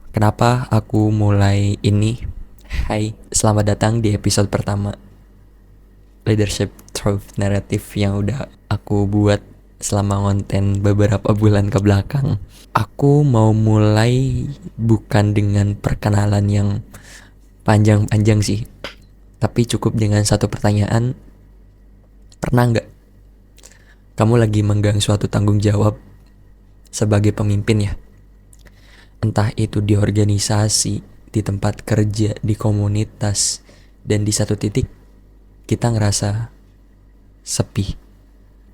Kenapa aku mulai ini? Hai, selamat datang di episode pertama Leadership Truth Narrative yang udah aku buat selama konten beberapa bulan ke belakang. Aku mau mulai bukan dengan perkenalan yang panjang-panjang sih, tapi cukup dengan satu pertanyaan. Pernah nggak kamu lagi megang suatu tanggung jawab sebagai pemimpin ya? Entah itu di organisasi, di tempat kerja, di komunitas, dan di satu titik kita ngerasa sepi.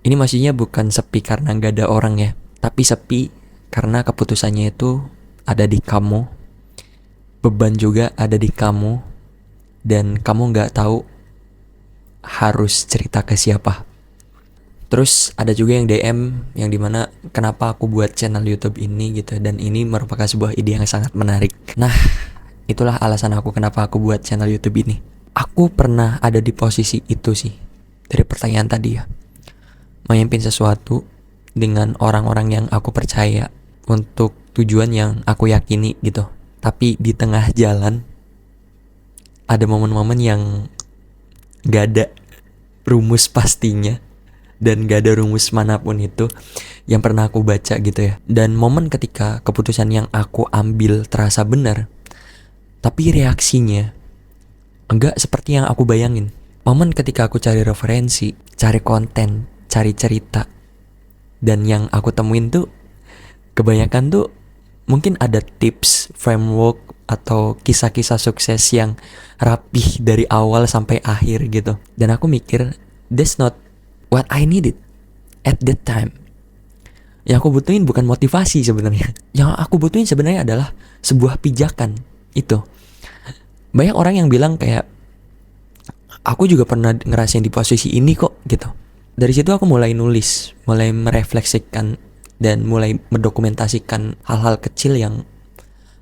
Ini maksudnya bukan sepi karena nggak ada orang ya, tapi sepi karena keputusannya itu ada di kamu, beban juga ada di kamu, dan kamu nggak tahu harus cerita ke siapa. Terus ada juga yang DM yang dimana kenapa aku buat channel YouTube ini gitu, dan ini merupakan sebuah ide yang sangat menarik. Nah, itulah alasan aku kenapa aku buat channel YouTube ini. Aku pernah ada di posisi itu sih, dari pertanyaan tadi ya. Memimpin sesuatu dengan orang-orang yang aku percaya untuk tujuan yang aku yakini gitu. Tapi di tengah jalan ada momen-momen yang gak ada rumus pastinya, dan gak ada rumus manapun itu yang pernah aku baca gitu ya. Dan momen ketika keputusan yang aku ambil terasa benar, tapi reaksinya enggak seperti yang aku bayangin. Momen ketika aku cari referensi, cari konten, cari cerita, dan yang aku temuin tuh kebanyakan tuh mungkin ada tips, framework, atau kisah-kisah sukses yang rapih dari awal sampai akhir gitu. Dan aku mikir, that's not what I needed at that time. Yang aku butuhin bukan motivasi sebenarnya. Yang aku butuhin sebenarnya adalah sebuah pijakan. Itu. Banyak orang yang bilang kayak, aku juga pernah ngerasain di posisi ini kok gitu. Dari situ aku mulai nulis, mulai merefleksikan, dan mulai mendokumentasikan hal-hal kecil yang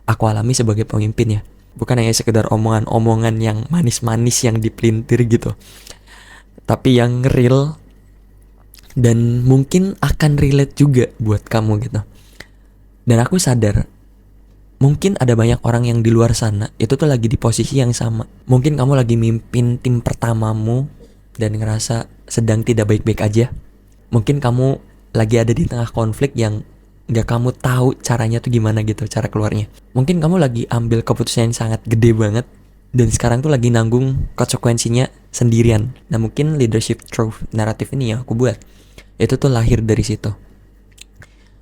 aku alami sebagai pemimpin ya. Bukan hanya sekedar omongan-omongan yang manis-manis yang dipelintir gitu, tapi yang real dan mungkin akan relate juga buat kamu gitu. Dan aku sadar mungkin ada banyak orang yang di luar sana itu tuh lagi di posisi yang sama. Mungkin kamu lagi mimpin tim pertamamu dan ngerasa sedang tidak baik-baik aja. Mungkin kamu lagi ada di tengah konflik yang gak kamu tahu caranya tuh gimana gitu, cara keluarnya. Mungkin kamu lagi ambil keputusan yang sangat gede banget dan sekarang tuh lagi nanggung konsekuensinya sendirian. Nah, mungkin leadership truth naratif ini yang aku buat itu tuh lahir dari situ.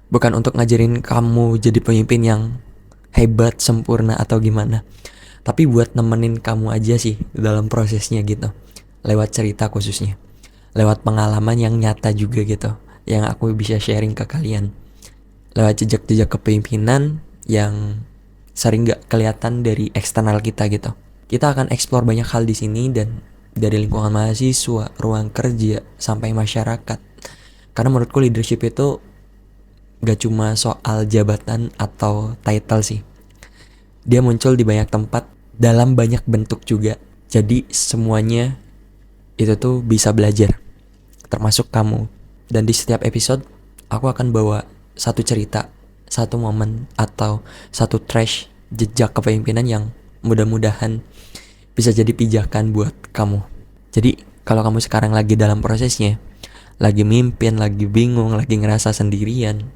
Bukan untuk ngajarin kamu jadi pemimpin yang hebat, sempurna atau gimana, tapi buat nemenin kamu aja sih dalam prosesnya gitu. Lewat cerita khususnya, lewat pengalaman yang nyata juga gitu, yang aku bisa sharing ke kalian. Lewat jejak-jejak kepemimpinan yang sering gak kelihatan dari eksternal kita gitu. Kita akan explore banyak hal di sini, dan dari lingkungan mahasiswa, ruang kerja, sampai masyarakat. Karena menurutku leadership itu gak cuma soal jabatan atau title sih. Dia muncul di banyak tempat, dalam banyak bentuk juga. Jadi semuanya itu tuh bisa belajar, termasuk kamu. Dan di setiap episode aku akan bawa satu cerita, satu momen, atau satu trash jejak kepemimpinan yang mudah-mudahan bisa jadi pijakan buat kamu. Jadi kalau kamu sekarang lagi dalam prosesnya, lagi mimpin, lagi bingung, lagi ngerasa sendirian,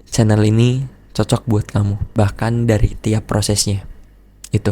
channel ini cocok buat kamu. Bahkan dari tiap prosesnya itu.